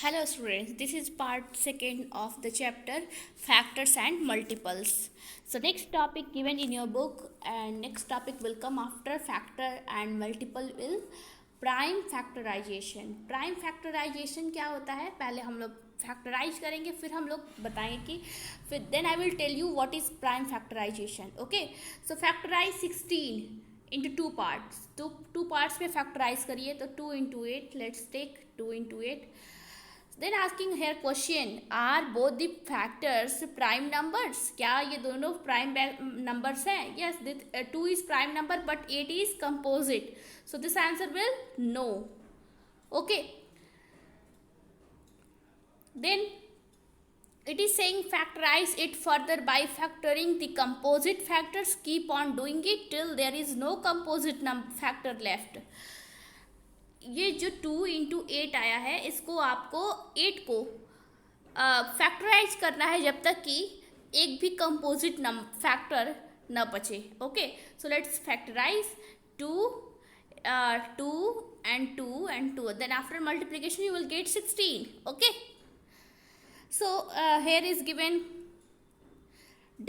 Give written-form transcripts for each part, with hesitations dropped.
Hello students, this is part second of the chapter factors and multiples. So next topic given in your book and next topic will come after factor and multiple will prime factorisation. Prime factorisation क्या होता है, पहले हम लोग factorise करेंगे फिर हम लोग बताएंगे कि फिर then I will tell you what is prime factorisation. Okay, so factorise 16 into two parts. Two parts में फैक्टराइज करिए तो 2 into 8. Let's take 2 into 8. Then asking here question, are both the factors prime numbers? क्या ये दोनों prime numbers हैं? Yes, 2 is prime number but 8 is composite. So this answer will no. Okay. Then it is saying factorize it further by factoring the composite factors. Keep on doing it till there is no composite factor left. ये जो 2 into 8 आया है इसको आपको 8 को factorise करना है जब तक कि एक भी कंपोजिट फैक्टर न बचे. Okay, so let's factorise 2 and 2. Then after multiplication you will get 16. Okay, so here is given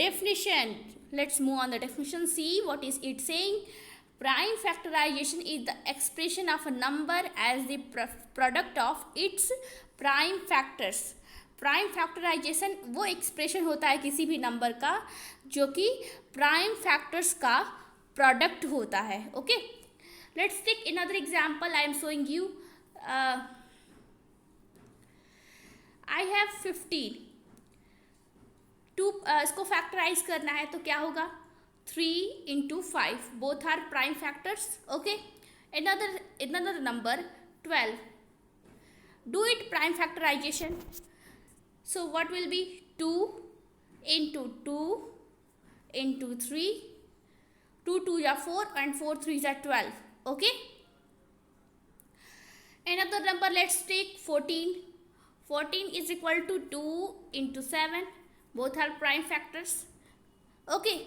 definition. Let's move on the definition. See what is it saying. Prime factorization is the expression of a number as the product of its prime factors. Prime factorisation वो expression होता है किसी भी number का जो कि prime factors का product होता है. Okay, let's take another example. I am showing you. आई हैव 15. इसको फैक्टराइज करना है तो क्या होगा? 3 into 5. Both are prime factors. Okay. Another number 12. Do it prime factorization. So what will be 2 into 2 into 3. 2 2s are 4 and 4 3s are 12. Okay. Another number, let's take 14. 14 is equal to 2 into 7. Both are prime factors. Okay.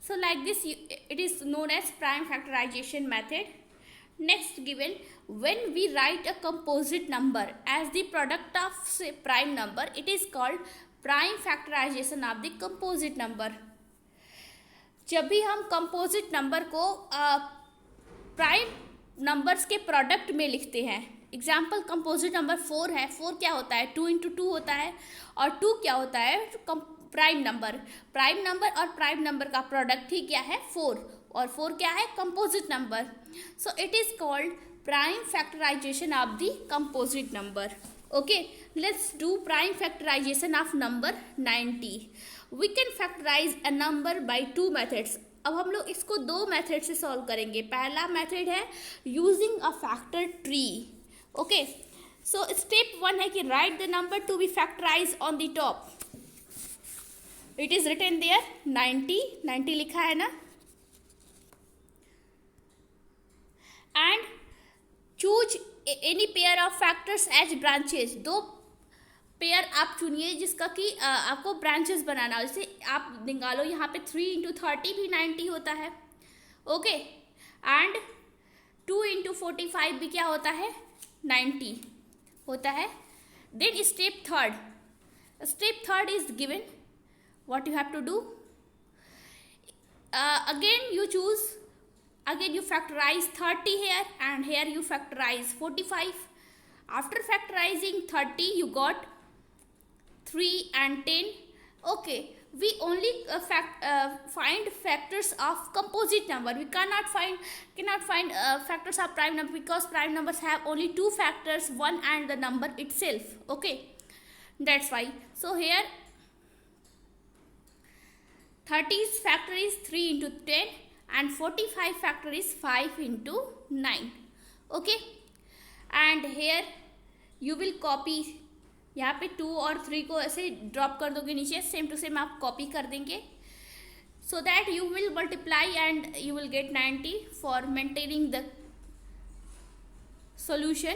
So like this it is known as prime factorization method. Next given, when we write a composite number as the product of say prime number, it is called prime factorization of the composite number. जब भी हम composite number को prime numbers के product में लिखते हैं, example composite number 4 है. 4 क्या होता है? 2 into 2 होता है. और 2 क्या होता है? Prime number. प्राइम नंबर और प्राइम नंबर का प्रोडक्ट ही क्या है? 4. और 4 क्या है? Composite number. So it is called prime factorisation of the composite number. Okay, let's do prime factorisation of number 90. We can factorise a number by 2 methods. अब हम लोग इसको 2 मेथड से सॉल्व करेंगे. पहला मेथड है using a factor tree. Okay, so step 1 है कि write the number to be factorise on the top. It is written there 90 लिखा है ना. And choose any pair of factors as branches. 2 pair आप चुनिए जिसका कि आपको ब्रांचेस बनाना. जैसे आप निकालो यहाँ पे 3 into 30 भी 90 होता है. ओके, एंड 2 into 45 भी क्या होता है? 90 होता है. Then step third is given. What you have to do? Again you factorize 30 here and here you factorize 45. After factorizing 30 you got 3 and 10. Okay, we only find factors of composite number. We cannot find factors of prime number because prime numbers have only 2 factors, 1 and the number itself. Okay, that's why. So here 30's factor is 3 into 10 and 45 factor is 5 into 9. Okay, and here you will copy. यहाँ पे 2 और 3 को ऐसे drop कर दोगे नीचे. Same to same आप copy कर देंगे so that you will multiply and you will get 90 for maintaining the solution.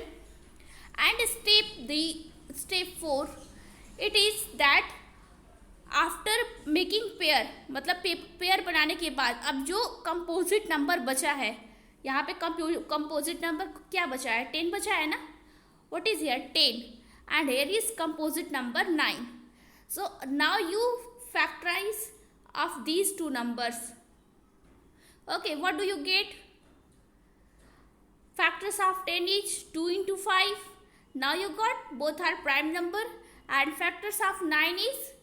And step 4 it is that after making pair, मतलब पेयर बनाने के बाद अब जो कंपोजिट नंबर बचा है यहाँ पे कंपोजिट नंबर क्या बचा है? 10 बचा है ना. what is here? 10, and here is composite number 9. So now you factorize of these two numbers. Okay, what do you get? Factors of 10 is 2 into 5. Now you got both are prime number, and factors of 9 is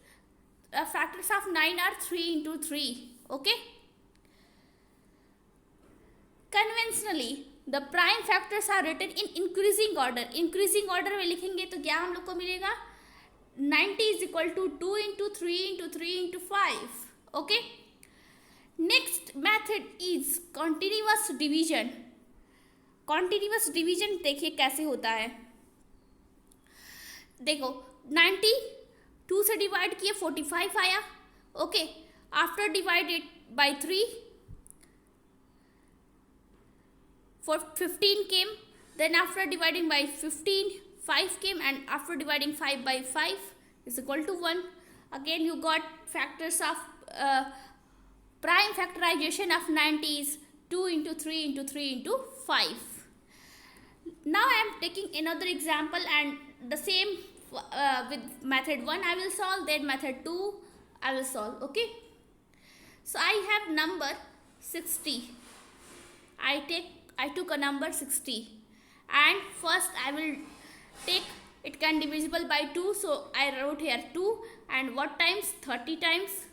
factors of 9 are 3 into 3. Okay. Conventionally, the prime factors are written in increasing order. Increasing order में लिखेंगे तो क्या हम लोग को मिलेगा? 90 is equal to 2 into 3 into 3 into 5. Okay. Next method is continuous division. Continuous division देखिए कैसे होता है. देखो 90 2 से डिवाइड किए 45 आया. Okay, after divided by 3 for 15 came, then after dividing by 15 5 came, and after dividing 5 by 5 is equal to 1. Again you got factors of prime factorization of 90 is 2 into 3 into 3 into 5. Now I am taking another example, and the same with method 1 I will solve, then method 2 I will solve. Okay, so I have number 60. I took a number 60, and first I will take, it can divisible by 2, so I wrote here 2, and what times? 30 times.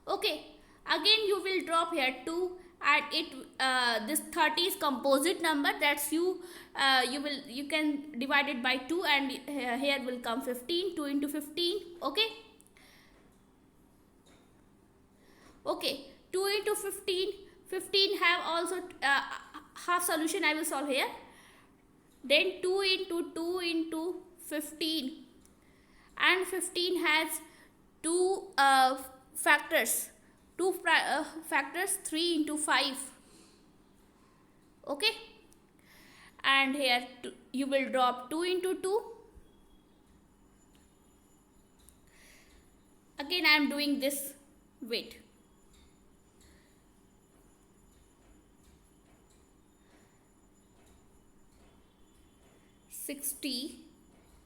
Okay, again you will drop here 2, and it this 30 is composite number, that's you can divide it by 2, and here will come 15, 2 into 15. Okay, 2 into 15 have also half solution I will solve here. Then 2 into 2 into 15, and 15 has two factors, factors 3 into 5. Okay, and here you will drop 2 into 2. Again I am doing this. Wait, $60,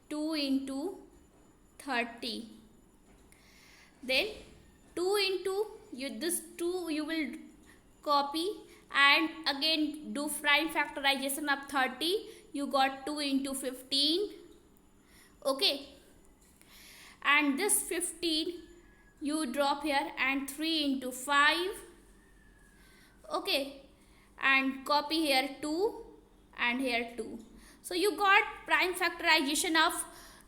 2 into 30, then 2 into this 2 you will copy, and again do prime factorization of 30. You got 2 into 15. Okay, and this 15 you drop here, and 3 into 5. Okay, and copy here 2, and here 2. So you got prime factorization of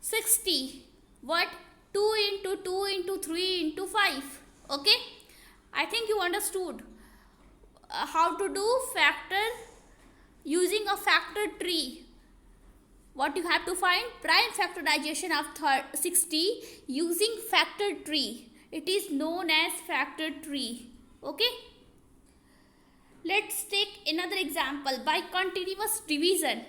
60. What? 2 into 2 into 3 into 5. Okay, I think you understood how to do factor using a factor tree. What you have to find? Prime factorization of 60 using factor tree. It is known as factor tree. Okay, let's take another example by continuous division.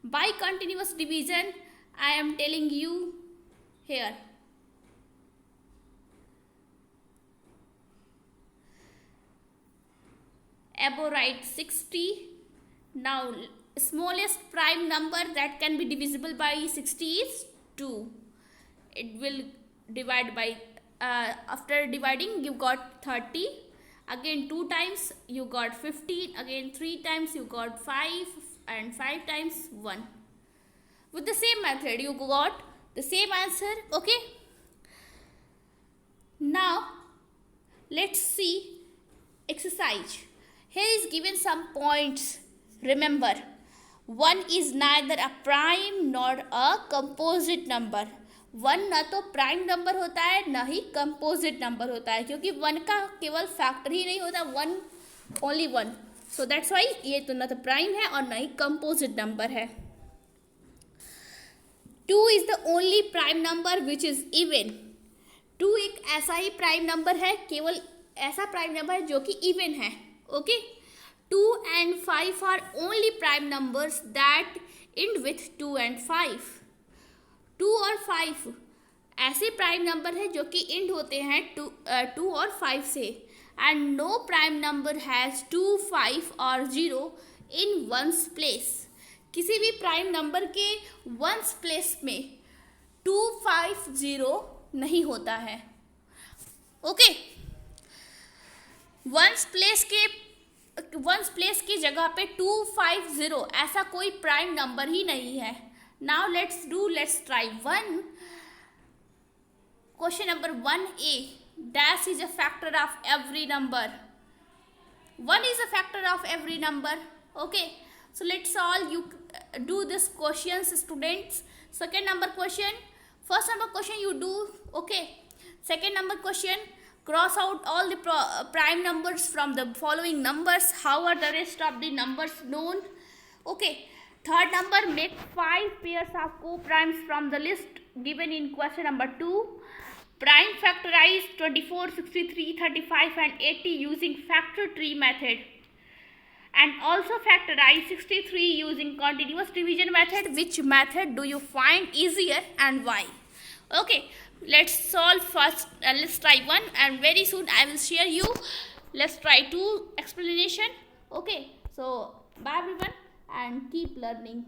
By continuous division I am telling you here. Above write 60. Now smallest prime number that can be divisible by 60 is 2. It will divide by after dividing you got 30. Again 2 times you got 15. Again 3 times you got 5, and 5 times 1. With the same method you got the same answer. Okay, now let's see exercise. Here is given some points. Remember, 1 is neither a prime nor a composite number. 1 ना तो prime number होता है, ना ही composite number होता है, क्योंकि 1 का केवल फैक्टर ही नहीं होता, 1 ओनली 1. सो दैट्स वाई ये तो ना तो प्राइम है और ना ही कंपोजिट नंबर है. 2 is the only prime number which is even. 2 एक ऐसा ही प्राइम नंबर है, केवल ऐसा प्राइम नंबर है जो कि इवन है. Okay, 2 and 5 are only prime numbers that end with 2 and 5. 2 और 5 ऐसे प्राइम नंबर है जो कि एंड होते हैं 2 और 5 से. And no prime number has 2, 5 or 0 in one's place. किसी भी प्राइम नंबर के वंस प्लेस में 250 नहीं होता है। ओके, वंस प्लेस की जगह पे 250 ऐसा कोई प्राइम नंबर ही नहीं है। Now let's try one. Question number 1A, dash is a factor of every number. 1 is a factor of every number. Okay, so let's all you do this questions, students. Second number question, first number question you do. Okay, second number question, cross out all the prime numbers from the following numbers. How are the rest of the numbers known? Okay, third number, make 5 pairs of co-primes from the list given in question number 2. Prime factorize 24, 63, 35 and 80 using factor tree method, and also factorize 63 using continuous division method. Which method do you find easier and why? Okay, let's solve first. Let's try one, and very soon I will share you. Let's try two explanation. Okay, so bye everyone and keep learning.